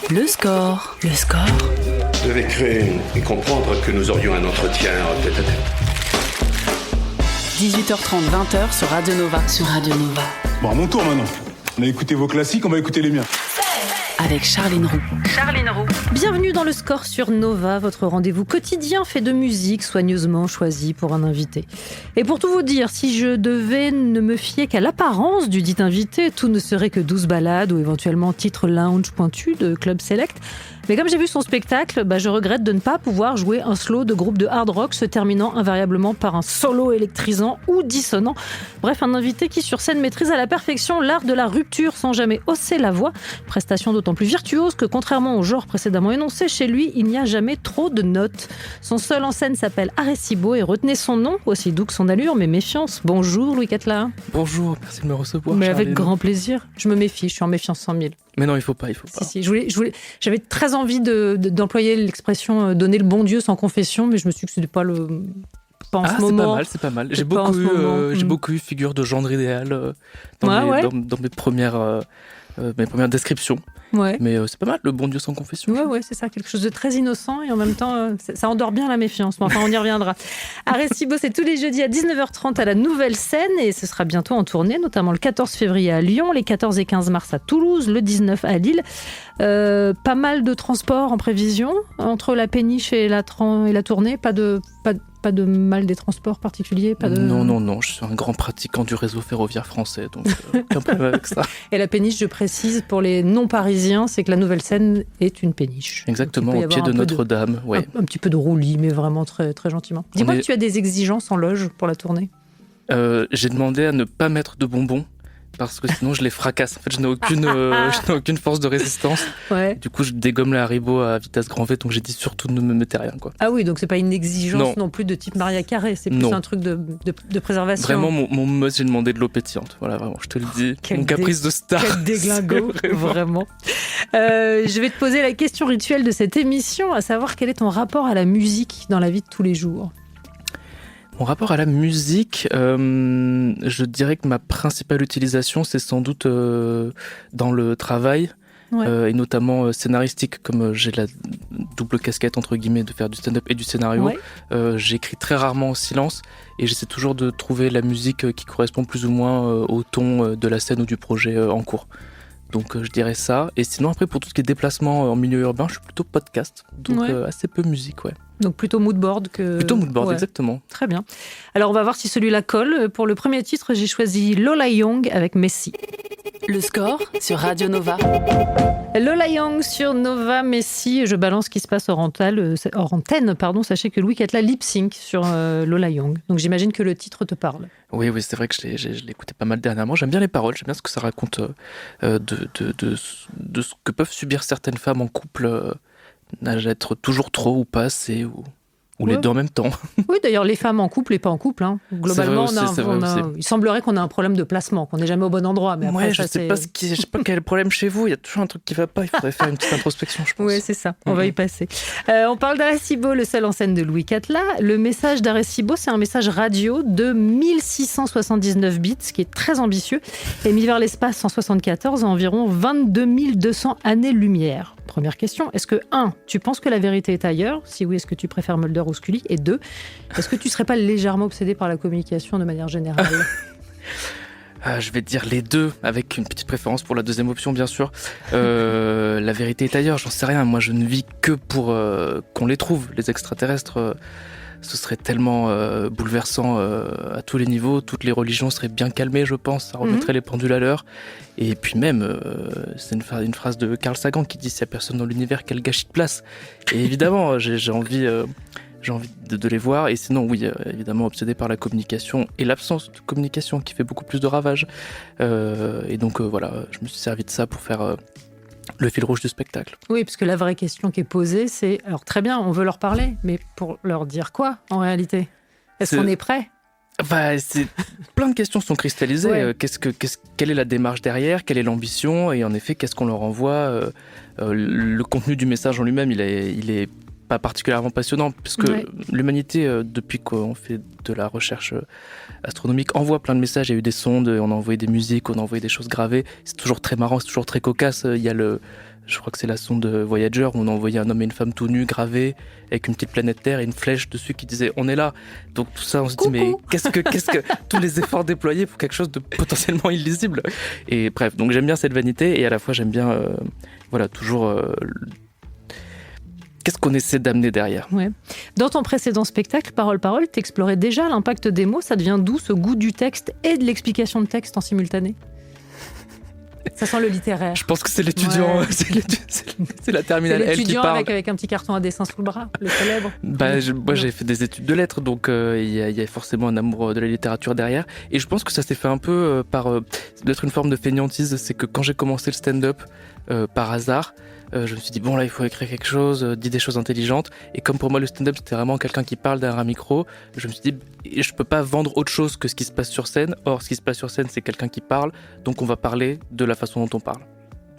Le score. Le score. Je devais créer et comprendre que nous aurions un entretien tête-à-tête. 18h30, 20h sur Radio Nova. Sur Radio Nova. Bon, à mon tour maintenant. On a écouté vos classiques, on va écouter les miens. Avec Charline Roux. Bienvenue dans le score sur Nova, votre rendez-vous quotidien fait de musique soigneusement choisie pour un invité. Et pour tout vous dire, si je devais ne me fier qu'à l'apparence du dit invité, tout ne serait que 12 ballades ou éventuellement titres lounge pointus de Club Select. Mais comme j'ai vu son spectacle, je regrette de ne pas pouvoir jouer un slow de groupe de hard rock se terminant invariablement par un solo électrisant ou dissonant. Bref, un invité qui sur scène maîtrise à la perfection l'art de la rupture sans jamais hausser la voix. Prestation d'autant plus virtuose que contrairement au genre précédemment énoncé, chez lui, il n'y a jamais trop de notes. Son seul en scène s'appelle Arecibo et retenez son nom, aussi doux que son allure, mais méfiance. Bonjour Louis Catla. Bonjour, merci de me recevoir. Mais Charline. avec grand plaisir. Je me méfie, je suis en méfiance 100 000. Mais non, il faut pas. Si, j'avais très envie d'employer l'expression donner le bon Dieu sans confession, mais je me suis dit que c'était pas le. Pas en ce moment. C'est pas mal. J'ai beaucoup eu figure de genre idéal dans mes premières descriptions. Ouais. Mais c'est pas mal, le bon Dieu sans confession. Ouais, c'est ça, quelque chose de très innocent et en même temps, ça endort bien la méfiance. Mais enfin, on y reviendra. Arecibo, c'est tous les jeudis à 19h30 à la Nouvelle Scène et ce sera bientôt en tournée, notamment le 14 février à Lyon, les 14 et 15 mars à Toulouse, le 19 à Lille. Pas mal de transports en prévision entre la péniche et la tournée. Pas de mal des transports particuliers. Non, je suis un grand pratiquant du réseau ferroviaire français, donc aucun problème avec ça. Et la péniche, je précise, pour les non-parisiens, c'est que la Nouvelle Scène est une péniche. Exactement, au pied de Notre-Dame. Ouais. Un petit peu de roulis, mais vraiment très, très gentiment. Dis-moi que tu as des exigences en loge pour la tournée. J'ai demandé à ne pas mettre de bonbons, parce que sinon je les fracasse. En fait, je n'ai aucune force de résistance. Ouais. Du coup, je dégomme la Haribo à vitesse grand V, donc j'ai dit surtout ne me mettez rien, quoi. Ah oui, donc c'est pas une exigence non plus de type Maria Carré, c'est plus un truc de préservation. Vraiment, mon must, j'ai demandé de l'eau pétillante. Voilà, vraiment, je te le dis. Mon caprice de star. Quel déglingo, vraiment. Je vais te poser la question rituelle de cette émission, à savoir quel est ton rapport à la musique dans la vie de tous les jours ? Mon rapport à la musique, je dirais que ma principale utilisation, c'est sans doute dans le travail, et notamment scénaristique, comme j'ai la double casquette, entre guillemets, de faire du stand-up et du scénario. Ouais. J'écris très rarement en silence, et j'essaie toujours de trouver la musique qui correspond plus ou moins au ton de la scène ou du projet en cours. Donc je dirais ça. Et sinon, après, pour tout ce qui est déplacement en milieu urbain, je suis plutôt podcast, donc assez peu musique, ouais. Donc plutôt moodboard que... Plutôt moodboard, exactement. Très bien. Alors on va voir si celui-là colle. Pour le premier titre, j'ai choisi Lola Young avec Messi. Le score sur Radio Nova. Lola Young sur Nova, Messi. Je balance ce qui se passe hors antenne. Sachez que Louis Catla lip-sync sur Lola Young. Donc j'imagine que le titre te parle. Oui, c'est vrai que je l'ai écouté pas mal dernièrement. J'aime bien les paroles, j'aime bien ce que ça raconte de ce que peuvent subir certaines femmes en couple. Être toujours trop ou pas assez, ou les deux en même temps. Oui, d'ailleurs, les femmes en couple et pas en couple. Hein. Globalement, il semblerait qu'on a un problème de placement, qu'on n'est jamais au bon endroit. Mais après, je sais pas quel est le problème chez vous. Il y a toujours un truc qui va pas. Il faudrait faire une petite introspection, je pense. Oui, c'est ça. On va y passer. On parle d'Arecibo, le seul en scène de Louis Catla. Le message d'Arecibo, c'est un message radio de 1679 bits, ce qui est très ambitieux, émis vers l'espace en 1974 à environ 22 200 années-lumière. Première question, est-ce que 1, tu penses que la vérité est ailleurs ? Si oui, est-ce que tu préfères Mulder ou Scully ? Et 2, est-ce que tu ne serais pas légèrement obsédé par la communication de manière générale ? Je vais te dire les deux, avec une petite préférence pour la deuxième option, bien sûr. La vérité est ailleurs, j'en sais rien. Moi, je ne vis que pour qu'on les trouve, les extraterrestres. Ce serait tellement bouleversant à tous les niveaux. Toutes les religions seraient bien calmées, je pense. Ça remettrait les pendules à l'heure. Et puis même, c'est une phrase de Carl Sagan qui dit « S'il n'y a personne dans l'univers, quel gâchis de place ?» Et évidemment, j'ai envie de les voir. Et sinon, oui, évidemment, obsédé par la communication et l'absence de communication qui fait beaucoup plus de ravages. Et donc, voilà, je me suis servi de ça pour faire... le fil rouge du spectacle. Oui, parce que la vraie question qui est posée, c'est... Alors très bien, on veut leur parler, mais pour leur dire quoi, en réalité ? Est-ce qu'on est prêt ? Plein de questions sont cristallisées. Ouais. Quelle est la démarche derrière ? Quelle est l'ambition ? Et en effet, qu'est-ce qu'on leur envoie ? Le contenu du message en lui-même, il est pas particulièrement passionnant, puisque l'humanité, depuis qu'on fait de la recherche astronomique, envoie plein de messages. Il y a eu des sondes, on a envoyé des musiques, on a envoyé des choses gravées. C'est toujours très marrant, c'est toujours très cocasse. Il y a Je crois que c'est la sonde Voyager où on a envoyé un homme et une femme tout nus gravés avec une petite planète Terre et une flèche dessus qui disait on est là. Donc tout ça, on se dit mais qu'est-ce que tous les efforts déployés pour quelque chose de potentiellement illisible. Et bref, donc j'aime bien cette vanité et à la fois j'aime bien toujours qu'est-ce qu'on essaie d'amener derrière. Ouais. Dans ton précédent spectacle, Parole, t'explorais déjà l'impact des mots. Ça devient d'où ce goût du texte et de l'explication de texte en simultané? Ça sent le littéraire. Je pense que c'est l'étudiant, Ouais. c'est la terminale L qui l'étudiant parle. avec un petit carton à dessin sous le bras, le célèbre. Moi j'ai fait des études de lettres, donc il y a forcément un amour de la littérature derrière. Et je pense que ça s'est fait un peu ça doit être une forme de fainéantise. C'est que quand j'ai commencé le stand-up par hasard, je me suis dit bon là il faut écrire quelque chose, dire des choses intelligentes. Et comme pour moi le stand-up c'était vraiment quelqu'un qui parle derrière un micro, je me suis dit je peux pas vendre autre chose que ce qui se passe sur scène. Or ce qui se passe sur scène c'est quelqu'un qui parle, donc on va parler de la façon dont on parle.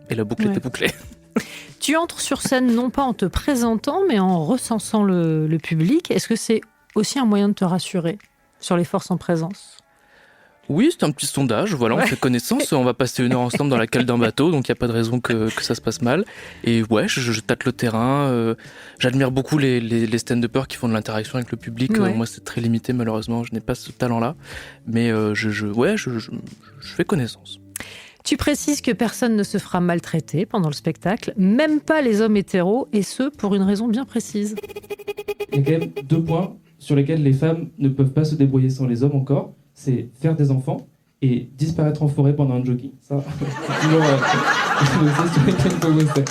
Et la boucle était bouclée. Tu entres sur scène non pas en te présentant mais en recensant le public. Est-ce que c'est aussi un moyen de te rassurer sur les forces en présence? Oui, c'est un petit sondage, voilà, on fait connaissance, on va passer une heure ensemble dans la cale d'un bateau, donc il n'y a pas de raison que ça se passe mal. Et ouais, je tâte le terrain, j'admire beaucoup les stand-uppers qui font de l'interaction avec le public. Ouais. Moi c'est très limité malheureusement, je n'ai pas ce talent-là, mais je fais connaissance. Tu précises que personne ne se fera maltraiter pendant le spectacle, même pas les hommes hétéros, et ce, pour une raison bien précise. Il y a quand même 2 points sur lesquels les femmes ne peuvent pas se débrouiller sans les hommes encore. C'est faire des enfants et disparaître en forêt pendant un jogging. Ça, c'est toujours une chose sur lesquelles il faut bosser.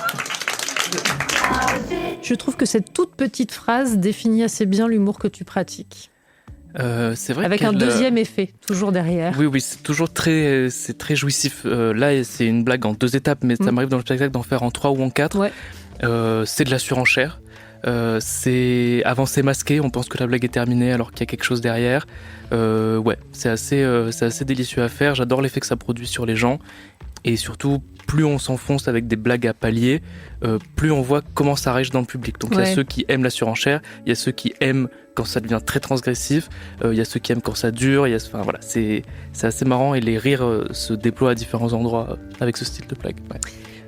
Je trouve que cette toute petite phrase définit assez bien l'humour que tu pratiques. C'est vrai Avec un deuxième effet, toujours derrière. Oui, c'est toujours très jouissif. Là, c'est une blague en 2 étapes, mais ça m'arrive dans le spectacle d'en faire en 3 ou en 4. Ouais. C'est de la surenchère. C'est avancer masqué, on pense que la blague est terminée alors qu'il y a quelque chose derrière. C'est assez délicieux à faire. J'adore l'effet que ça produit sur les gens. Et surtout, plus on s'enfonce avec des blagues à palier, plus on voit comment ça règle dans le public. Donc il y a ceux qui aiment la surenchère, il y a ceux qui aiment quand ça devient très transgressif, il y a ceux qui aiment quand ça dure. C'est assez marrant et les rires se déploient à différents endroits avec ce style de blague. Ouais.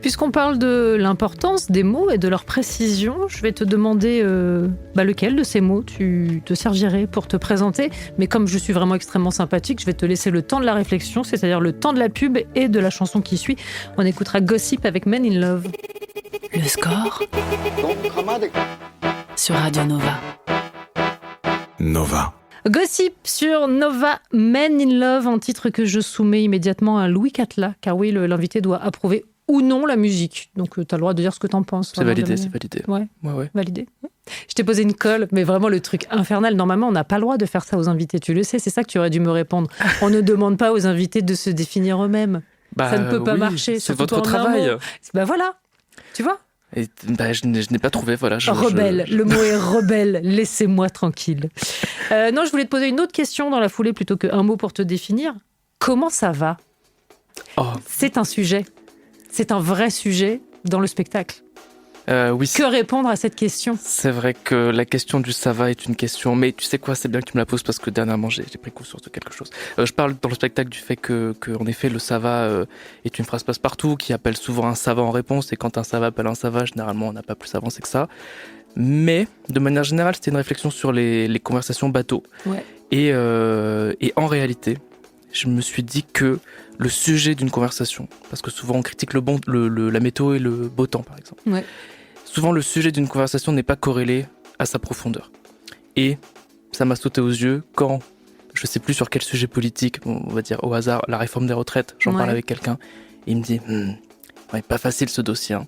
Puisqu'on parle de l'importance des mots et de leur précision, je vais te demander lequel de ces mots tu te servirais pour te présenter. Mais comme je suis vraiment extrêmement sympathique, je vais te laisser le temps de la réflexion, c'est-à-dire le temps de la pub et de la chanson qui suit. On écoutera Gossip avec Men in Love. Le score sur Radio Nova. Nova. Gossip sur Nova, Men in Love, un titre que je soumets immédiatement à Louis Catla, car oui, l'invité doit approuver ou non la musique. Donc, tu as le droit de dire ce que tu en penses. C'est validé. Ouais. Ouais. Validé. Je t'ai posé une colle, mais vraiment le truc infernal. Normalement, on n'a pas le droit de faire ça aux invités, tu le sais. C'est ça que tu aurais dû me répondre. On ne demande pas aux invités de se définir eux-mêmes. Ça ne peut pas marcher. C'est votre travail. Voilà, tu vois. Et je n'ai pas trouvé, voilà. Rebelle, le mot est rebelle, laissez-moi tranquille. Non, je voulais te poser une autre question dans la foulée plutôt qu'un mot pour te définir. Comment ça va ? C'est un sujet, c'est un vrai sujet dans le spectacle. Oui. Que répondre à cette question ? C'est vrai que la question du ça va est une question, mais tu sais quoi, c'est bien que tu me la poses parce que dernièrement j'ai pris conscience de quelque chose. Je parle dans le spectacle du fait que en effet le ça va est une phrase passe-partout qui appelle souvent un ça va en réponse, et quand un ça va appelle un ça va, généralement on n'a pas plus avancé que ça. Mais de manière générale, c'était une réflexion sur les conversations bateau. Ouais. Et en réalité, je me suis dit que le sujet d'une conversation, parce que souvent on critique la météo et le beau temps par exemple. Ouais. Souvent, le sujet d'une conversation n'est pas corrélé à sa profondeur. Et ça m'a sauté aux yeux quand, je ne sais plus sur quel sujet politique, on va dire au hasard, la réforme des retraites, j'en parle avec quelqu'un, et il me dit pas facile ce dossier, hein.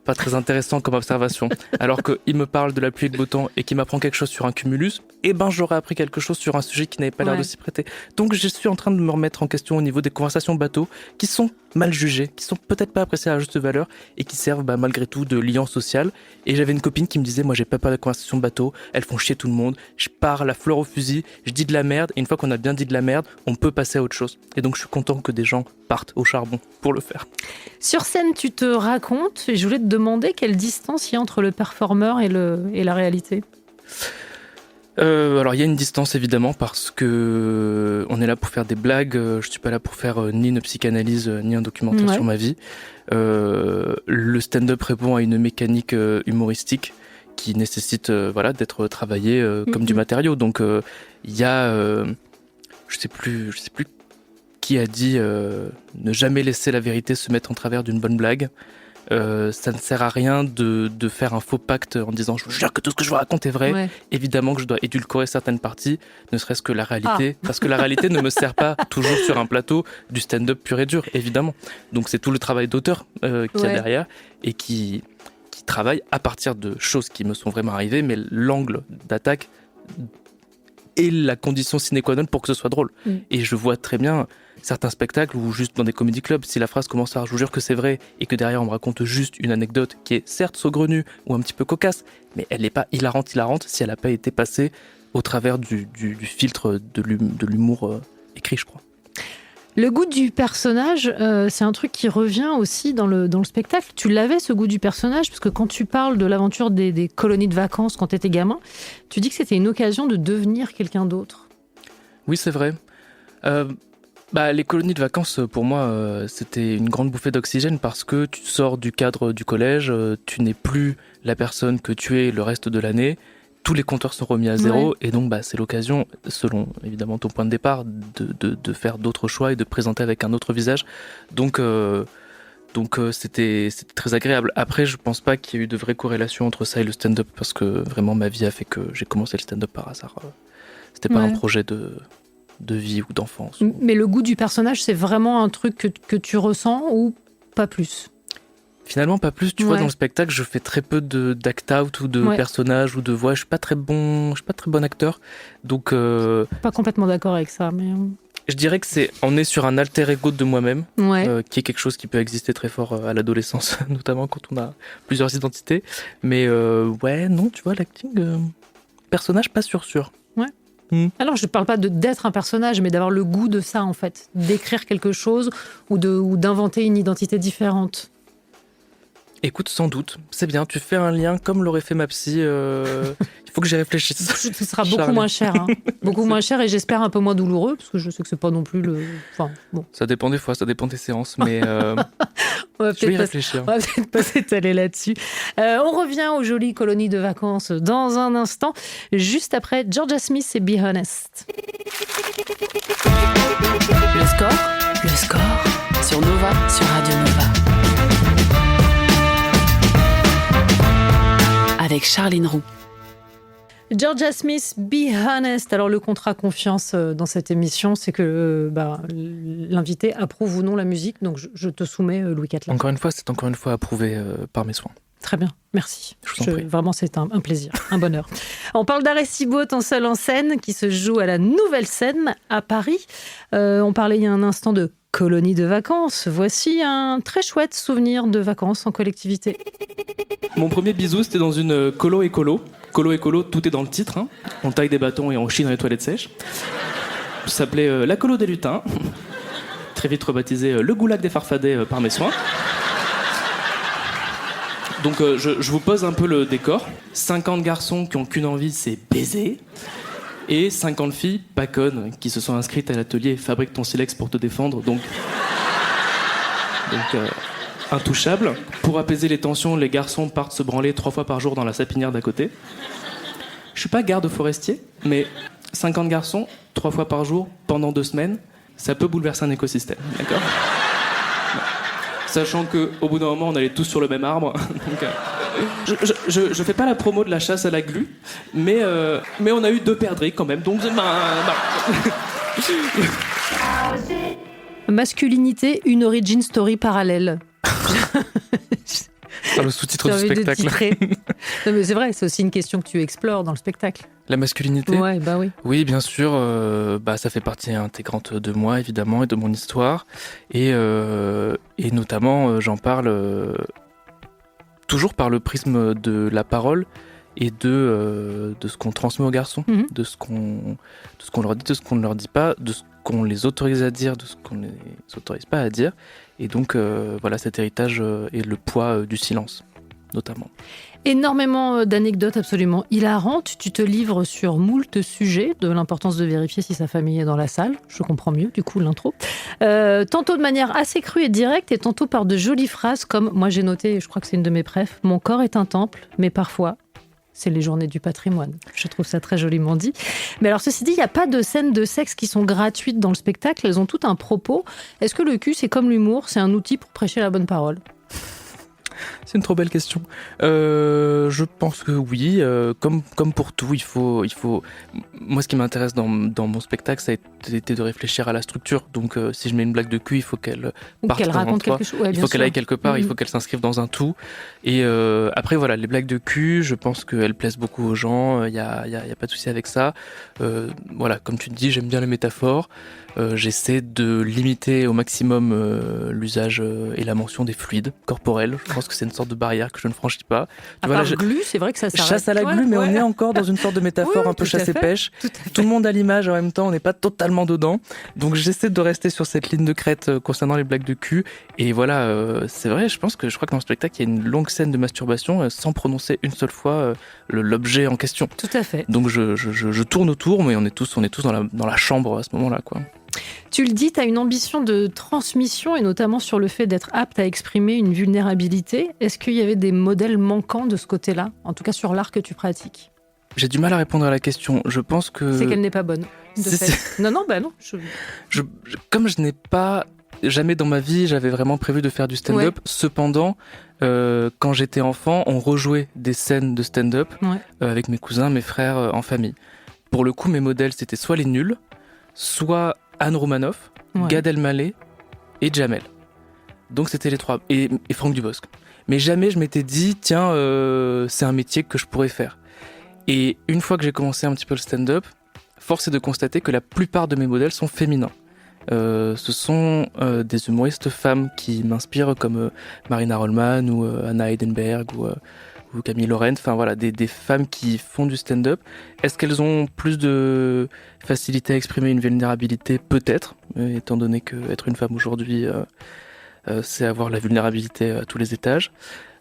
Pas très intéressant comme observation. Alors qu'il me parle de la pluie et le beau temps et qu'il m'apprend quelque chose sur un cumulus, j'aurais appris quelque chose sur un sujet qui n'avait pas l'air de s'y prêter. Donc je suis en train de me remettre en question au niveau des conversations bateau qui sont mal jugées, qui sont peut-être pas appréciées à la juste valeur et qui servent malgré tout de lien social. Et j'avais une copine qui me disait, moi j'ai pas peur des conversations bateau, elles font chier tout le monde, je pars la fleur au fusil, je dis de la merde, et une fois qu'on a bien dit de la merde, on peut passer à autre chose. Et donc je suis content que des gens partent au charbon pour le faire. Sur scène, tu te racontes, et je voulais te demander quelle distance il y a entre le performeur et la réalité. Alors il y a une distance évidemment parce que on est là pour faire des blagues, je suis pas là pour faire ni une psychanalyse ni un documentaire sur ma vie. Le stand-up répond à une mécanique humoristique qui nécessite d'être travaillé comme du matériau. Donc il y a je sais plus qui a dit ne jamais laisser la vérité se mettre en travers d'une bonne blague. Ça ne sert à rien de faire un faux pacte en disant je vous jure que tout ce que je vous raconte est vrai. Ouais. Évidemment que je dois édulcorer certaines parties, ne serait-ce que la réalité, parce que la réalité ne me sert pas toujours sur un plateau du stand-up pur et dur, évidemment. Donc c'est tout le travail d'auteur qu'il y a derrière et qui travaille à partir de choses qui me sont vraiment arrivées, mais l'angle d'attaque est la condition sine qua non pour que ce soit drôle. Et je vois très bien certains spectacles ou juste dans des comedy clubs, si la phrase commence par « je vous jure que c'est vrai » et que derrière on me raconte juste une anecdote qui est certes saugrenue ou un petit peu cocasse, mais elle n'est pas hilarante si elle n'a pas été passée au travers du filtre de l'humour écrit, je crois. Le goût du personnage, c'est un truc qui revient aussi dans le spectacle. Tu l'avais, ce goût du personnage, parce que quand tu parles de l'aventure des colonies de vacances quand tu étais gamin, tu dis que c'était une occasion de devenir quelqu'un d'autre. Oui, c'est vrai. Les colonies de vacances, pour moi, c'était une grande bouffée d'oxygène parce que tu sors du cadre du collège, tu n'es plus la personne que tu es le reste de l'année. Tous les compteurs sont remis à zéro et donc c'est l'occasion, selon évidemment ton point de départ, de faire d'autres choix et de présenter avec un autre visage. Donc c'était très agréable. Après, je pense pas qu'il y ait eu de vraie corrélation entre ça et le stand-up parce que vraiment ma vie a fait que j'ai commencé le stand-up par hasard. C'était pas un projet de vie ou d'enfance. Mais le goût du personnage, c'est vraiment un truc que tu ressens ou pas plus ? Finalement, pas plus. Tu vois, dans le spectacle, je fais très peu d'act-out ou de personnages ou de voix. Je suis pas très bon acteur. Donc, pas complètement d'accord avec ça, mais... Je dirais que on est sur un alter ego de moi-même, qui est quelque chose qui peut exister très fort à l'adolescence, notamment quand on a plusieurs identités. Mais non, tu vois, l'acting, personnage pas sûr. Ouais. Alors, je ne parle pas d'être un personnage, mais d'avoir le goût de ça, en fait. D'écrire quelque chose ou d'inventer une identité différente. Écoute, sans doute. C'est bien, tu fais un lien comme l'aurait fait ma psy. Il faut que j'y réfléchisse. Ce sera beaucoup moins cher. Beaucoup moins cher et j'espère un peu moins douloureux, parce que je sais que c'est pas non plus le... Enfin, bon. Ça dépend des fois, ça dépend des séances, mais je vais y réfléchir. On va peut-être pas s'étaler là-dessus. On revient aux jolies colonies de vacances dans un instant, juste après Georgia Smith et Be Honest. Le score sur Nova, sur Radio Nova. Avec Charline Roux. Georgia Smith, Be Honest. Alors le contrat confiance dans cette émission, c'est que l'invité approuve ou non la musique. Donc je te soumets Louis Cattelan. C'est encore une fois approuvé par mes soins. Très bien, merci. Je vous en prie. Vraiment, c'est un plaisir, un bonheur. On parle d'Arecibo, ton seul en scène, qui se joue à la Nouvelle Scène à Paris. On parlait il y a un instant de colonie de vacances. Voici un très chouette souvenir de vacances en collectivité. Mon premier bisou, c'était dans une colo écolo. Colo écolo, tout est dans le titre. Hein. On taille des bâtons et on chie dans les toilettes sèches. Ça s'appelait la colo des lutins. Très vite rebaptisé le goulag des farfadets par mes soins. Donc je vous pose un peu le décor. 50 garçons qui ont qu'une envie, c'est baiser. Et 50 filles, pas connes, qui se sont inscrites à l'atelier Fabrique ton silex pour te défendre. Donc intouchable. Pour apaiser les tensions, les garçons partent se branler 3 fois par jour dans la sapinière d'à côté. Je suis pas garde forestier, mais 50 garçons, 3 fois par jour, pendant 2 semaines, ça peut bouleverser un écosystème, d'accord ? Sachant qu'au bout d'un moment, on allait tous sur le même arbre. Donc, je fais pas la promo de la chasse à la glu, mais on a eu 2 perdrix quand même, donc... Masculinité, une origin story parallèle. Dans le sous-titre du spectacle. Non, mais c'est vrai, c'est aussi une question que tu explores dans le spectacle. La masculinité ? Ouais, bah oui. Oui, bien sûr. Ça fait partie intégrante de moi, évidemment, et de mon histoire. Et notamment, j'en parle toujours par le prisme de la parole et de ce qu'on transmet aux garçons, de ce qu'on leur dit, de ce qu'on ne leur dit pas, de ce qu'on les autorise à dire, de ce qu'on ne les autorise pas à dire. Et donc, cet héritage et le poids du silence, notamment. Énormément d'anecdotes absolument hilarantes. Tu te livres sur moult sujets, de l'importance de vérifier si sa famille est dans la salle. Je comprends mieux, du coup, l'intro. Tantôt de manière assez crue et directe, et tantôt par de jolies phrases comme, moi j'ai noté, et je crois que c'est une de mes préfs, « Mon corps est un temple, mais parfois... » C'est les journées du patrimoine. Je trouve ça très joliment dit. Mais alors, ceci dit, il n'y a pas de scènes de sexe qui sont gratuites dans le spectacle. Elles ont tout un propos. Est-ce que le cul, c'est comme l'humour, c'est un outil pour prêcher la bonne parole ? C'est une trop belle question. Je pense que oui. Comme pour tout, il faut. Moi, ce qui m'intéresse dans mon spectacle, ça a été de réfléchir à la structure. Donc, si je mets une blague de cul, il faut qu'elle parte qu'elle raconte quelque chose. Ouais, il faut qu'elle aille quelque part. Il faut qu'elle s'inscrive dans un tout. Et après, voilà, les blagues de cul, je pense qu'elles plaisent beaucoup aux gens. Il y a pas de souci avec ça. Voilà, comme tu te dis, j'aime bien les métaphores. J'essaie de limiter au maximum l'usage et la mention des fluides corporels. Je pense que c'est une sorte de barrière que je ne franchis pas. À part glu, c'est vrai que ça s'arrête. Chasse à la glu, mais on est encore dans une sorte de métaphore un peu chasse et pêche. Tout le monde a l'image en même temps, on n'est pas totalement dedans. Donc j'essaie de rester sur cette ligne de crête concernant les blagues de cul. Et voilà, c'est vrai, je crois que dans le spectacle, il y a une longue scène de masturbation sans prononcer une seule fois l'objet en question. Tout à fait. Donc je tourne autour, mais on est tous dans la chambre à ce moment-là, quoi. Tu le dis, tu as une ambition de transmission et notamment sur le fait d'être apte à exprimer une vulnérabilité. Est-ce qu'il y avait des modèles manquants de ce côté-là, en tout cas sur l'art que tu pratiques ? J'ai du mal à répondre à la question. Je pense que... C'est qu'elle n'est pas bonne. Non, bah non. Comme je n'ai pas... Jamais dans ma vie, j'avais vraiment prévu de faire du stand-up. Ouais. Cependant, quand j'étais enfant, on rejouait des scènes de stand-up avec mes cousins, mes frères, en famille. Pour le coup, mes modèles, c'était soit les nuls, soit Anne Romanoff, Gad Elmaleh et Jamel. Donc c'était les trois. Et Franck Dubosc. Mais jamais je m'étais dit, tiens, c'est un métier que je pourrais faire. Et une fois que j'ai commencé un petit peu le stand-up, force est de constater que la plupart de mes modèles sont féminins. Ce sont des humoristes femmes qui m'inspirent comme Marina Rollman ou Anna Heidenberg ou Camille Laurent, enfin voilà, des femmes qui font du stand-up. Est-ce qu'elles ont plus de facilité à exprimer une vulnérabilité ? Peut-être, étant donné qu'être une femme aujourd'hui, c'est avoir la vulnérabilité à tous les étages.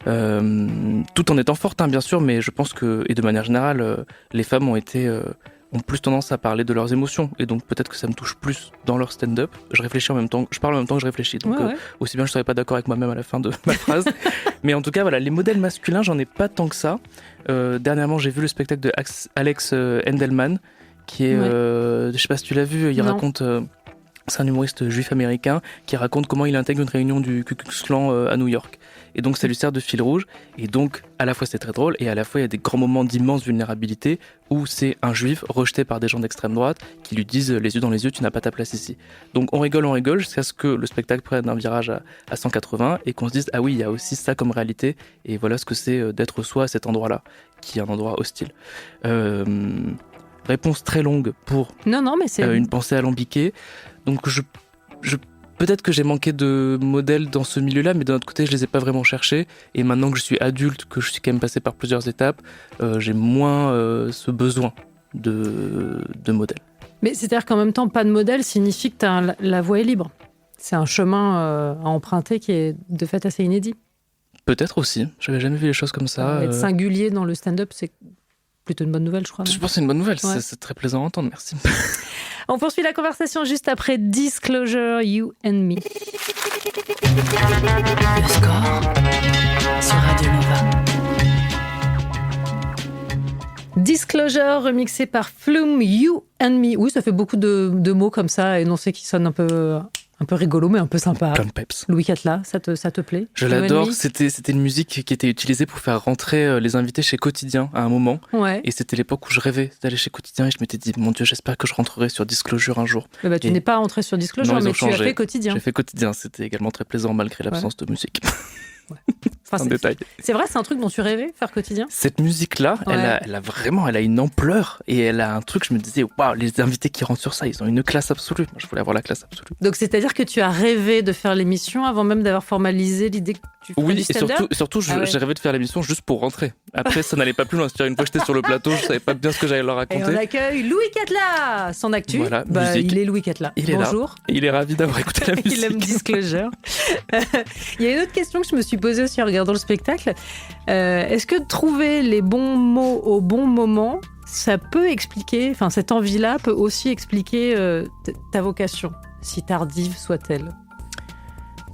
Tout en étant forte, bien sûr, mais je pense que, et de manière générale, les femmes ont plus tendance à parler de leurs émotions, et donc peut-être que ça me touche plus dans leur stand-up. Je réfléchis en même temps, je parle en même temps que je réfléchis, donc aussi bien je serais pas d'accord avec moi-même à la fin de ma phrase. Mais en tout cas, voilà, les modèles masculins, j'en ai pas tant que ça. Dernièrement, j'ai vu le spectacle de Alex Endelman, qui est, je sais pas si tu l'as vu, il raconte... c'est un humoriste juif américain qui raconte comment il intègre une réunion du Ku Klux Klan à New York. Et donc ça lui sert de fil rouge. Et donc à la fois c'est très drôle et à la fois il y a des grands moments d'immense vulnérabilité où c'est un juif rejeté par des gens d'extrême droite qui lui disent les yeux dans les yeux, tu n'as pas ta place ici. Donc on rigole jusqu'à ce que le spectacle prenne un virage à 180 et qu'on se dise ah oui, il y a aussi ça comme réalité et voilà ce que c'est d'être soi à cet endroit-là, qui est un endroit hostile. Réponse très longue pour mais c'est... une pensée alambiquée. Donc peut-être que j'ai manqué de modèles dans ce milieu-là, mais d'un autre côté, je les ai pas vraiment cherchés. Et maintenant que je suis adulte, que je suis quand même passé par plusieurs étapes, j'ai moins ce besoin de modèles. Mais c'est-à-dire qu'en même temps, pas de modèle signifie que la voie est libre. C'est un chemin à emprunter qui est de fait assez inédit. Peut-être aussi. J'avais jamais vu les choses comme ça. Être singulier dans le stand-up, c'est plutôt une bonne nouvelle, je crois. Je pense que c'est une bonne nouvelle. C'est très plaisant à entendre. Merci. On poursuit la conversation juste après Disclosure, You and Me. Le score sur Radio Nova. Disclosure, remixé par Flume, You and Me. Oui, ça fait beaucoup de mots comme ça, énoncés qui sonnent un peu rigolo, mais un peu sympa. Plein de peps. Louis Catla, ça te plaît ? Je l'adore. C'était une musique qui était utilisée pour faire rentrer les invités chez Quotidien à un moment. Ouais. Et c'était l'époque où je rêvais d'aller chez Quotidien et je m'étais dit, mon Dieu, j'espère que je rentrerai sur Disclosure un jour. Tu n'es pas rentré sur Disclosure, mais tu as fait Quotidien. J'ai fait Quotidien. C'était également très plaisant malgré l'absence de musique. Ouais. Enfin, c'est un détail. C'est vrai, c'est un truc dont tu rêvais, faire Quotidien ? Cette musique-là, elle a une ampleur et elle a un truc, je me disais, waouh, les invités qui rentrent sur ça, ils ont une classe absolue. Moi, je voulais avoir la classe absolue. Donc, c'est-à-dire que tu as rêvé de faire l'émission avant même d'avoir formalisé l'idée que tu ferais du stand-up ? Oui, et surtout j'ai rêvé de faire l'émission juste pour rentrer. Après, ça n'allait pas plus loin. Une fois que j'étais sur le plateau, je savais pas bien ce que j'allais leur raconter. Et on accueille Louis Catla, son actu. Voilà, il est Louis Catla. Bonjour. Il est ravi d'avoir écouté la musique. Il aime Disclosure. Il y a une autre question que je me suis posée aussi en regardant le spectacle. Est-ce que trouver les bons mots au bon moment, ça peut expliquer, enfin cette envie-là peut aussi expliquer ta vocation, si tardive soit-elle?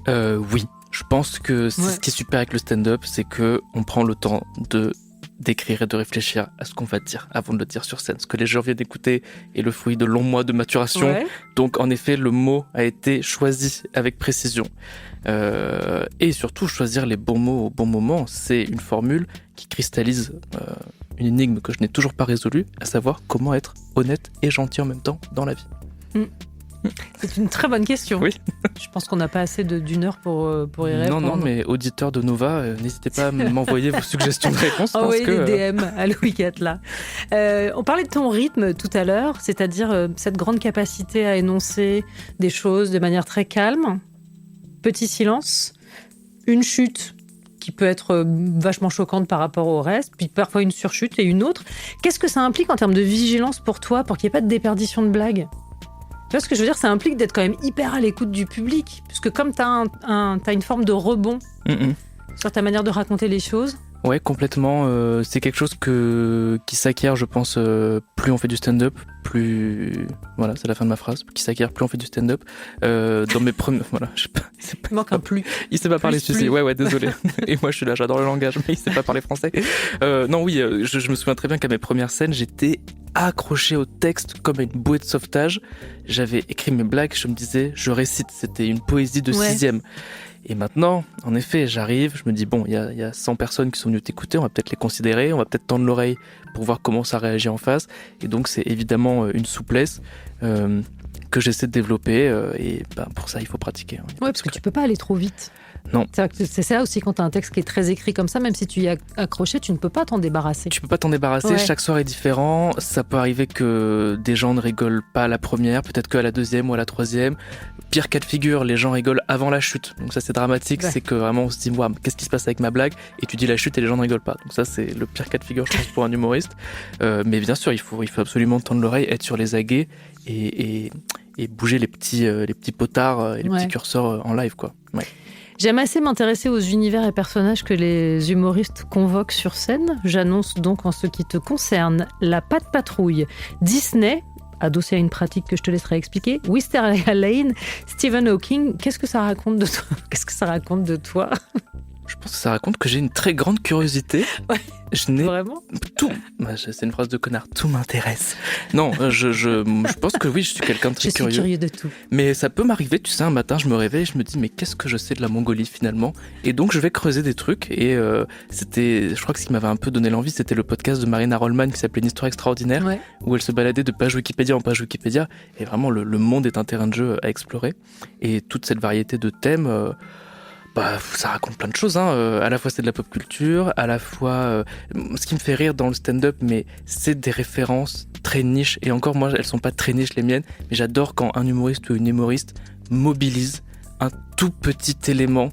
Oui, je pense que c'est ce qui est super avec le stand-up, c'est que on prend le temps d'écrire et de réfléchir à ce qu'on va dire avant de le dire sur scène. Ce que les gens viennent d'écouter est le fruit de longs mois de maturation. Ouais. Donc, en effet, le mot a été choisi avec précision. Et surtout, choisir les bons mots au bon moment, c'est une formule qui cristallise une énigme que je n'ai toujours pas résolue, à savoir comment être honnête et gentil en même temps dans la vie. C'est une très bonne question. Oui. Je pense qu'on n'a pas assez d'une heure pour y répondre. Non, mais auditeurs de Nova, n'hésitez pas à m'envoyer vos suggestions de réponses. Envoyez des DM à Louis Catla. On parlait de ton rythme tout à l'heure, c'est-à-dire cette grande capacité à énoncer des choses de manière très calme. Petit silence, une chute qui peut être vachement choquante par rapport au reste, puis parfois une surchute et une autre. Qu'est-ce que ça implique en termes de vigilance pour toi, pour qu'il n'y ait pas de déperdition de blagues ? Tu vois ce que je veux dire, ça implique d'être quand même hyper à l'écoute du public, puisque comme t'as une forme de rebond sur ta manière de raconter les choses. Ouais, complètement. C'est quelque chose qui s'acquiert, je pense, plus on fait du stand-up, plus... Voilà, c'est la fin de ma phrase. Qui s'acquiert plus on fait du stand-up. Dans mes premiers... Voilà, je sais pas... Il manque un plus. Il sait pas parler celui-ci. Ouais, désolé. Et moi, je suis là, j'adore le langage, mais il sait pas parler français. Non, oui, je me souviens très bien qu'à mes premières scènes, j'étais accroché au texte comme à une bouée de sauvetage. J'avais écrit mes blagues, je me disais, je récite. C'était une poésie de 6e. Et maintenant, en effet, j'arrive, je me dis, bon, il y a 100 personnes qui sont venues t'écouter, on va peut-être les considérer, on va peut-être tendre l'oreille pour voir comment ça réagit en face. Et donc, c'est évidemment une souplesse que j'essaie de développer. Et pour ça, il faut pratiquer. Hein, parce que tu peux pas aller trop vite. Non. C'est ça aussi, quand tu as un texte qui est très écrit comme ça, même si tu y es accroché, tu ne peux pas t'en débarrasser. Tu peux pas t'en débarrasser, chaque soir est différent. Ça peut arriver que des gens ne rigolent pas à la première, peut-être qu'à la deuxième ou à la troisième. Pire cas de figure, les gens rigolent avant la chute. Donc ça, c'est dramatique, c'est que vraiment on se dit, qu'est-ce qui se passe avec ma blague ? Et tu dis la chute et les gens ne rigolent pas. Donc ça, c'est le pire cas de figure, je pense, pour un humoriste. Mais bien sûr, il faut absolument tendre l'oreille, être sur les aguets et bouger les petits potards et les petits curseurs en live, quoi. Ouais. J'aime assez m'intéresser aux univers et personnages que les humoristes convoquent sur scène. J'annonce donc en ce qui te concerne la Pat' Patrouille, Disney, adossé à une pratique que je te laisserai expliquer, Wisteria Lane, Stephen Hawking. Qu'est-ce que ça raconte de toi ? Qu'est-ce que ça raconte de toi ? Je pense que ça raconte que j'ai une très grande curiosité. Ouais. Je n'ai vraiment tout. C'est une phrase de connard. Tout m'intéresse. Non, je pense que oui, je suis quelqu'un de très curieux. Je suis curieux de tout. Mais ça peut m'arriver, tu sais, un matin, je me réveille et je me dis, mais qu'est-ce que je sais de la Mongolie finalement ? Et donc, je vais creuser des trucs. Et je crois que ce qui m'avait un peu donné l'envie, c'était le podcast de Marina Rollman qui s'appelait Une histoire extraordinaire, où elle se baladait de page Wikipédia en page Wikipédia. Et vraiment, le monde est un terrain de jeu à explorer. Et toute cette variété de thèmes. Ça raconte plein de choses, hein. À la fois c'est de la pop culture, à la fois ce qui me fait rire dans le stand-up, mais c'est des références très niches, et encore moi elles sont pas très niches les miennes, mais j'adore quand un humoriste ou une humoriste mobilise un tout petit élément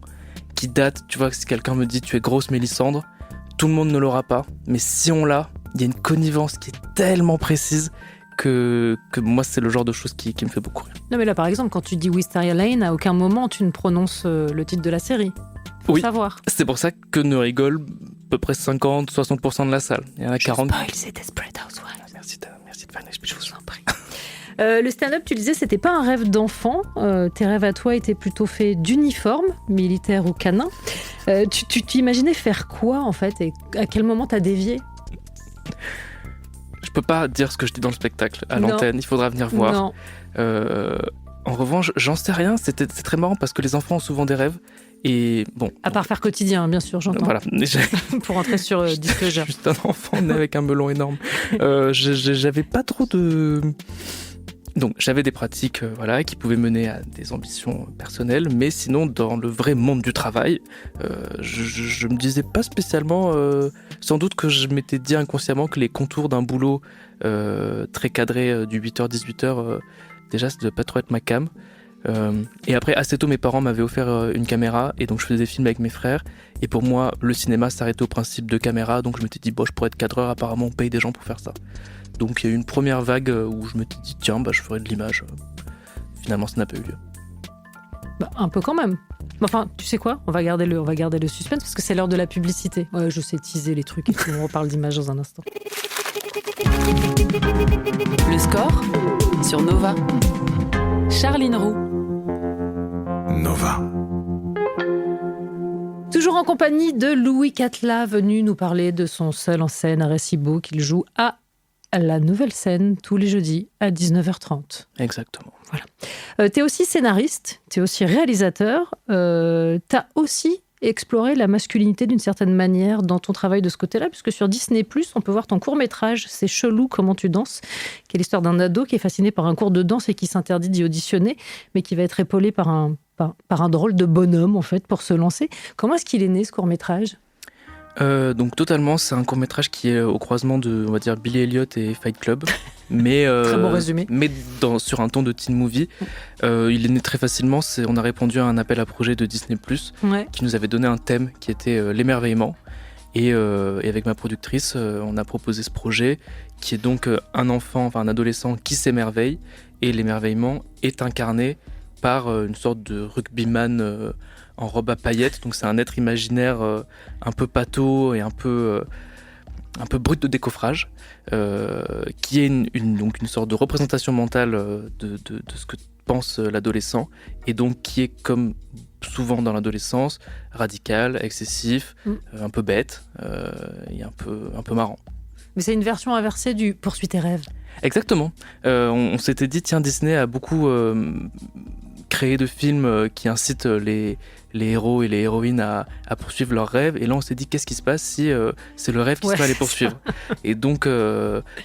qui date, tu vois, si quelqu'un me dit tu es grosse Mélissandre, tout le monde ne l'aura pas, mais si on l'a, il y a une connivence qui est tellement précise que moi, c'est le genre de choses qui me fait beaucoup rire. Non, mais là, par exemple, quand tu dis Wisteria Lane, à aucun moment tu ne prononces le titre de la série. Faut savoir. C'est pour ça que ne rigole à peu près 50-60% de la salle. Il y en a 40. C'est Desperate Housewives. Merci de faire je vous en prie. Le stand-up, tu le disais, c'était pas un rêve d'enfant. Tes rêves à toi étaient plutôt faits d'uniforme, militaire ou canin. Tu t'imaginais faire quoi, en fait, et à quel moment t'as dévié ? Je peux pas dire ce que je dis dans le spectacle à l'antenne, il faudra venir voir. Non. En revanche, j'en sais rien, c'est très marrant parce que les enfants ont souvent des rêves et bon. À part faire quotidien, bien sûr, j'entends. Voilà. Pour rentrer sur Disclosure. Juste un enfant né avec un melon énorme. J'avais pas trop de... Donc j'avais des pratiques qui pouvaient mener à des ambitions personnelles, mais sinon dans le vrai monde du travail, je me disais pas spécialement, sans doute que je m'étais dit inconsciemment que les contours d'un boulot très cadré du 8h-18h, déjà ça devait pas trop être ma came. Et après assez tôt mes parents m'avaient offert une caméra et donc je faisais des films avec mes frères et pour moi le cinéma s'arrêtait au principe de caméra, donc je m'étais dit je pourrais être cadreur, apparemment on paye des gens pour faire ça. Donc il y a eu une première vague où je me suis dit tiens je ferai de l'image. Finalement ça n'a pas eu lieu. Un peu quand même. Enfin, tu sais quoi ? On va garder le suspense parce que c'est l'heure de la publicité. Ouais, je sais teaser les trucs et tout. On reparle d'images dans un instant. Le score sur Nova. Charline Roux. Nova. Toujours en compagnie de Louis Catla, venu nous parler de son seul en scène à Recibo qu'il joue à la Nouvelle Scène tous les jeudis à 19h30. Exactement. Voilà. T'es aussi scénariste, t'es aussi réalisateur, t'as aussi exploré la masculinité d'une certaine manière dans ton travail de ce côté-là, puisque sur Disney+, on peut voir ton court-métrage « C'est chelou comment tu danses », qui est l'histoire d'un ado qui est fasciné par un cours de danse et qui s'interdit d'y auditionner, mais qui va être épaulé par un drôle de bonhomme, en fait, pour se lancer. Comment est-ce qu'il est né, ce court-métrage ? Donc totalement, c'est un court-métrage qui est au croisement de, on va dire, Billy Elliot et Fight Club, mais très bon résumé. Mais sur un ton de teen movie. Il est né très facilement. On a répondu à un appel à projet de Disney+, qui nous avait donné un thème qui était l'émerveillement. Et avec ma productrice, on a proposé ce projet qui est donc un adolescent qui s'émerveille, et l'émerveillement est incarné par une sorte de rugbyman en robe à paillettes. Donc c'est un être imaginaire un peu pâteau et un peu brut de décoffrage, qui est une sorte de représentation mentale de ce que pense l'adolescent, et donc qui est, comme souvent dans l'adolescence, radical, excessif, un peu bête et un peu marrant. Mais c'est une version inversée du « Poursuis tes rêves ». Exactement. On s'était dit, tiens, Disney a beaucoup créé de films qui incitent les héros et les héroïnes à poursuivre leurs rêves. Et là, on s'est dit, qu'est-ce qui se passe si c'est le rêve qui se va les poursuivre ? Et donc,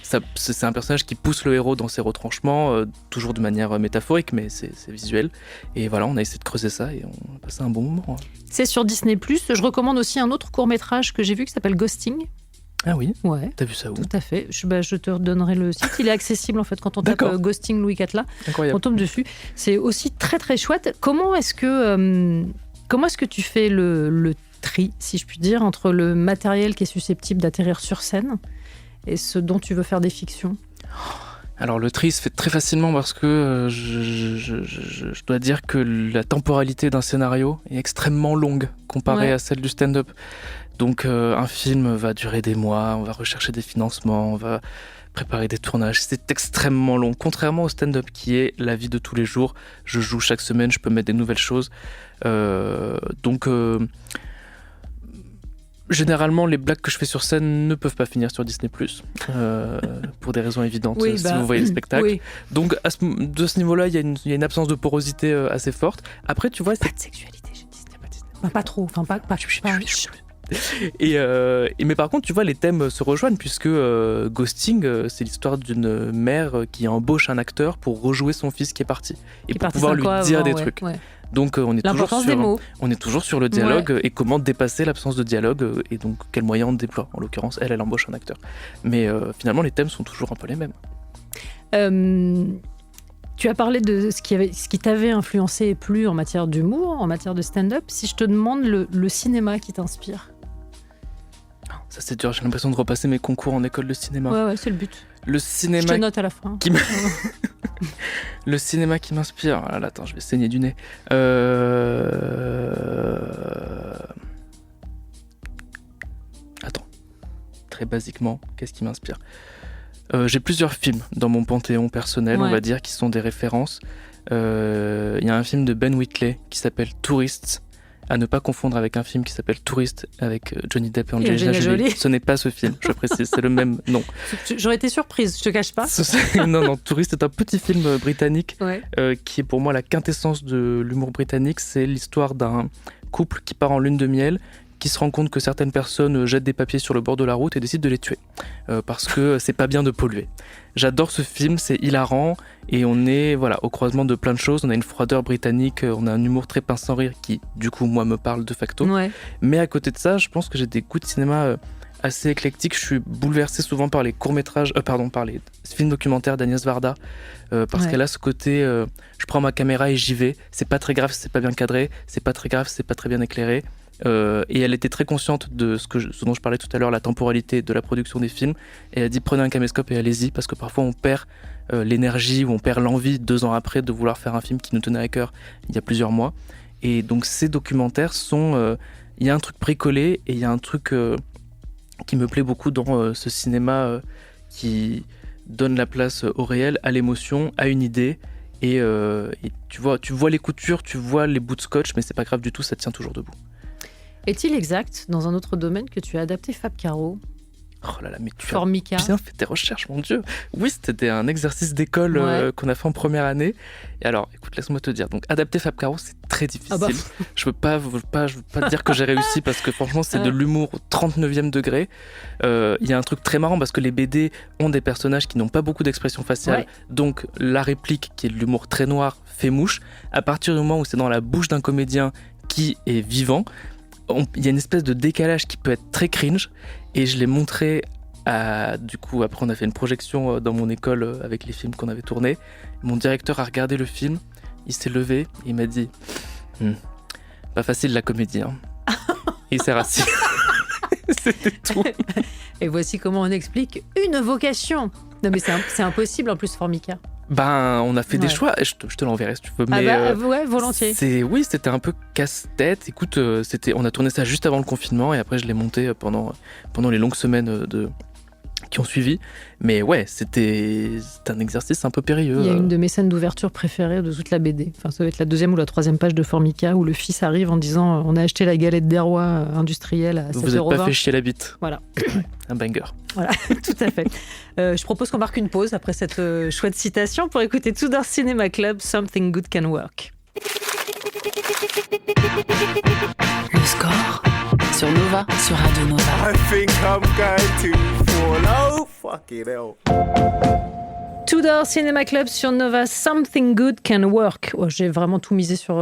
c'est un personnage qui pousse le héros dans ses retranchements, toujours de manière métaphorique, mais c'est visuel. Et voilà, on a essayé de creuser ça et on a passé un bon moment. C'est sur Disney+. Je recommande aussi un autre court-métrage que j'ai vu qui s'appelle Ghosting. Ah oui ? Ouais. T'as vu ça où ? Tout à fait. Je te donnerai le site. Il est accessible en fait quand on tape Ghosting Louis Catla. Incroyable. On tombe dessus. C'est aussi très très chouette. Comment est-ce que tu fais le tri, si je puis dire, entre le matériel qui est susceptible d'atterrir sur scène et ce dont tu veux faire des fictions ? Alors le tri se fait très facilement parce que je dois dire que la temporalité d'un scénario est extrêmement longue comparée à celle du stand-up. Donc un film va durer des mois, on va rechercher des financements, on va préparer des tournages. C'est extrêmement long, contrairement au stand-up qui est la vie de tous les jours. Je joue chaque semaine, je peux mettre des nouvelles choses. Généralement, les blagues que je fais sur scène ne peuvent pas finir sur Disney+, pour des raisons évidentes, si vous voyez le spectacle. Oui. Donc, de ce niveau-là, il y a une absence de porosité assez forte. Après, tu vois... Pas de sexualité chez Disney. Pas trop, enfin pas... Mais par contre, tu vois, les thèmes se rejoignent puisque Ghosting, c'est l'histoire d'une mère qui embauche un acteur pour rejouer son fils qui est parti et pour pouvoir lui dire des trucs. Ouais. Donc on est toujours sur le dialogue et comment dépasser l'absence de dialogue et donc quel moyen on déploie. En l'occurrence, elle embauche un acteur. Mais finalement, les thèmes sont toujours un peu les mêmes. Tu as parlé de ce qui t'avait influencé et plu en matière d'humour, en matière de stand-up. Si je te demande le cinéma qui t'inspire. Ça c'est dur, j'ai l'impression de repasser mes concours en école de cinéma. Ouais, c'est le but. Le cinéma. Je te note à la fin. Le cinéma qui m'inspire. Ah là, attends, je vais saigner du nez. Attends. Très basiquement, qu'est-ce qui m'inspire ? J'ai plusieurs films dans mon panthéon personnel, on va dire, qui sont des références. Il y a un film de Ben Wheatley qui s'appelle Tourists, à ne pas confondre avec un film qui s'appelle Tourist avec Johnny Depp et Angelina Jolie. Ce n'est pas ce film, je précise, c'est le même nom. J'aurais été surprise, je te cache pas. Non, Tourist est un petit film britannique qui est pour moi la quintessence de l'humour britannique. C'est l'histoire d'un couple qui part en lune de miel, qui se rend compte que certaines personnes jettent des papiers sur le bord de la route et décident de les tuer parce que c'est pas bien de polluer. J'adore ce film, c'est hilarant et on est au croisement de plein de choses. On a une froideur britannique, on a un humour très pince sans rire qui du coup moi me parle de facto. Ouais. Mais à côté de ça, je pense que j'ai des goûts de cinéma assez éclectiques. Je suis bouleversé souvent par les courts-métrages, par les films documentaires d'Agnès Varda parce qu'elle a ce côté je prends ma caméra et j'y vais. C'est pas très grave si c'est pas bien cadré, c'est pas très grave si c'est pas très bien éclairé. Et elle était très consciente de ce dont je parlais tout à l'heure, la temporalité de la production des films. Et elle a dit prenez un caméscope et allez-y, parce que parfois on perd l'énergie ou on perd l'envie 2 ans après de vouloir faire un film qui nous tenait à cœur il y a plusieurs mois. Et donc ces documentaires sont... Il y a un truc bricolé et il y a un truc qui me plaît beaucoup dans ce cinéma qui donne la place au réel, à l'émotion, à une idée. Et tu vois les coutures, tu vois les bouts de scotch, mais c'est pas grave du tout, ça tient toujours debout. Est-il exact, dans un autre domaine, que tu as adapté Fab Caro, Oh là là, mais tu Formica? as bien fait tes recherches, mon Dieu. Oui, c'était un exercice d'école qu'on a fait en première année. Et alors, écoute, laisse-moi te dire. Donc, adapter Fab Caro, c'est très difficile. Ah bah. Je veux pas te dire que j'ai réussi parce que franchement, c'est de l'humour au 39e degré. Il y a un truc très marrant parce que les BD ont des personnages qui n'ont pas beaucoup d'expression faciale. Ouais. Donc, la réplique, qui est de l'humour très noir, fait mouche. À partir du moment où c'est dans la bouche d'un comédien qui est vivant, il y a une espèce de décalage qui peut être très cringe. Et je l'ai montré du coup, après on a fait une projection dans mon école avec les films qu'on avait tournés. Mon directeur a regardé le film, il s'est levé et il m'a dit pas facile la comédie, hein. Et il s'est rassis. C'était tout. Et voici comment on explique une vocation. Non mais c'est impossible en plus, Formica. Ben, on a fait des choix. Je te l'enverrai si tu veux. Mais, ouais, volontiers. C'était un peu casse-tête. Écoute, on a tourné ça juste avant le confinement et après je l'ai monté pendant les longues semaines qui ont suivi. Mais ouais, c'était un exercice un peu périlleux. Il y a une de mes scènes d'ouverture préférées de toute la BD. Enfin, ça va être la 2e ou la 3e page de Formica où le fils arrive en disant on a acheté la galette des rois industrielle à 7,20 €. Vous n'avez pas fait chier la bite. Voilà. Un banger. Voilà, tout à fait. Je propose qu'on marque une pause après cette chouette citation pour écouter Tudor Cinema Club, Something Good Can Work. Le score sur Nova, sur Radio Nova. I think I'm going to fall. Oh, fucking hell. Tudor Cinema Club sur Nova, Something Good Can Work. Oh, j'ai vraiment tout misé sur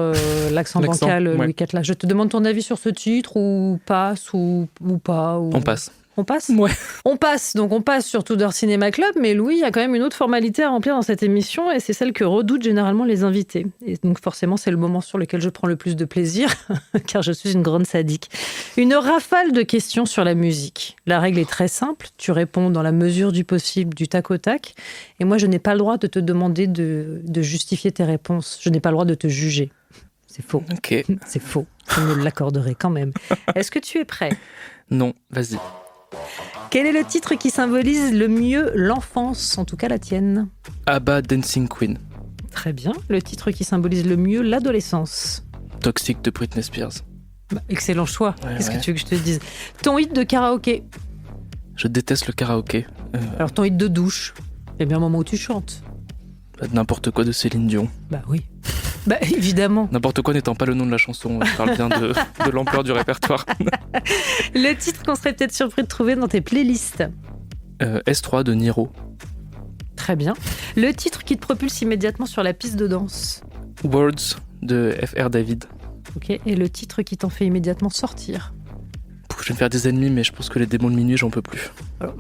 l'accent bancal, ouais. Louis IV. Je te demande ton avis sur ce titre, ou passe, ou pas ou... On passe. On passe ? Ouais. On passe sur Tudor Cinema Club, mais Louis, il y a quand même une autre formalité à remplir dans cette émission, et c'est celle que redoutent généralement les invités. Et donc forcément, c'est le moment sur lequel je prends le plus de plaisir, car je suis une grande sadique. Une rafale de questions sur la musique. La règle est très simple, tu réponds dans la mesure du possible, du tac au tac, et moi je n'ai pas le droit de te demander de justifier tes réponses, je n'ai pas le droit de te juger. C'est faux. Ok. C'est faux, je me l'accorderai quand même. Est-ce que tu es prêt ? Non, vas-y. Quel est le titre qui symbolise le mieux l'enfance, en tout cas la tienne ? ABBA Dancing Queen. Très bien. Le titre qui symbolise le mieux l'adolescence ? Toxic de Britney Spears. Bah, excellent choix. Ouais, Qu'est-ce ouais. que tu veux que je te dise ? Ton hit de karaoké ? Je déteste le karaoké. Alors ton hit de douche ? Il y a bien un moment où tu chantes. N'importe quoi de Céline Dion. Bah oui. Bah évidemment. N'importe quoi n'étant pas le nom de la chanson. Je parle bien de l'ampleur du répertoire. Le titre qu'on serait peut-être surpris de trouver dans tes playlists ? S3 de Niro. Très bien. Le titre qui te propulse immédiatement sur la piste de danse ? Words de Fr David. Ok. Et le titre qui t'en fait immédiatement sortir ? Je vais me faire des ennemis, mais je pense que les démons de minuit, j'en peux plus. Alors,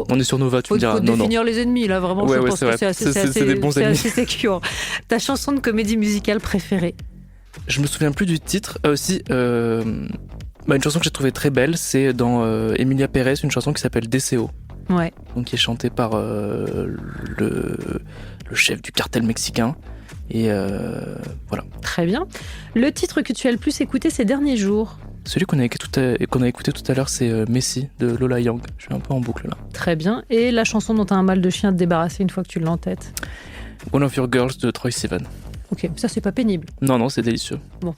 On est sur Nova, tu faut me diras. Non. définir les ennemis, là, vraiment. Ouais, je ouais, pense c'est que vrai. c'est assez, C'est des bons ennemis. assez secure. Ta chanson de comédie musicale préférée ? Je me souviens plus du titre. Aussi, une chanson que j'ai trouvée très belle, c'est dans Emilia Pérez, une chanson qui s'appelle DCO. Ouais. Donc, qui est chantée par le chef du cartel mexicain. Et voilà. Très bien. Le titre que tu as le plus écouté ces derniers jours ? Celui qu'on a écouté tout à l'heure, c'est Messi de Lola Young. Je suis un peu en boucle là. Très bien. Et la chanson dont tu as un mal de chien à te débarrasser une fois que tu l'as en tête ? One of Your Girls de Troye Sivan. Ok, ça c'est pas pénible. Non, c'est délicieux. Bon.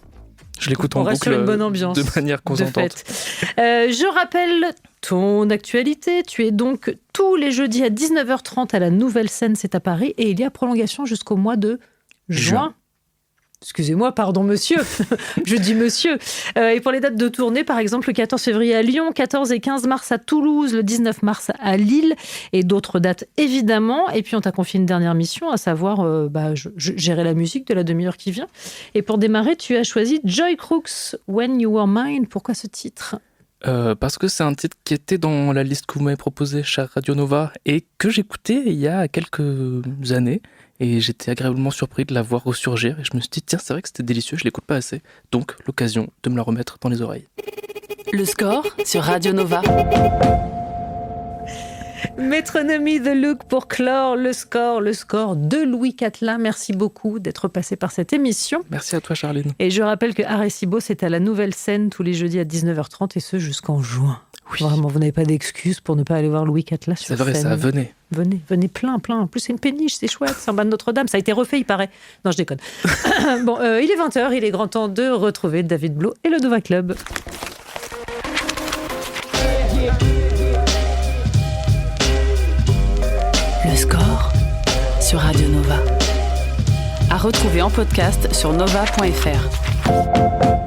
Je l'écoute On en reste boucle sur une bonne ambiance, de manière de consentante. fait. Je rappelle ton actualité. Tu es donc tous les jeudis à 19h30 à la Nouvelle Scène, c'est à Paris. Et il y a prolongation jusqu'au mois de juin. Excusez-moi, pardon monsieur, je dis monsieur. Et pour les dates de tournée, par exemple, le 14 février à Lyon, 14 et 15 mars à Toulouse, le 19 mars à Lille et d'autres dates évidemment. Et puis on t'a confié une dernière mission, à savoir gérer la musique de la demi-heure qui vient. Et pour démarrer, tu as choisi Joy Crooks, When You Were Mine. Pourquoi ce titre ? Parce que c'est un titre qui était dans la liste que vous m'avez proposée chez Radio Nova et que j'écoutais il y a quelques années. Et j'étais agréablement surpris de la voir ressurgir. Et je me suis dit, tiens, c'est vrai que c'était délicieux, je l'écoute pas assez. Donc, l'occasion de me la remettre dans les oreilles. Le score sur Radio Nova. Métronomie The Look pour clore le score de Louis Catelin. Merci beaucoup d'être passé par cette émission. Merci à toi, Charline. Et je rappelle que Arecibo, c'est à la Nouvelle Scène tous les jeudis à 19h30 et ce jusqu'en juin. Oui. Vraiment, vous n'avez pas d'excuse pour ne pas aller voir Louis Catelin sur scène. C'est vrai, ça, venez. Venez plein. En plus, c'est une péniche, c'est chouette, c'est en bas de Notre-Dame. Ça a été refait, il paraît. Non, je déconne. Bon, il est 20h, il est grand temps de retrouver David Blo et le Nova Club. Le score sur Radio Nova. À retrouver en podcast sur nova.fr.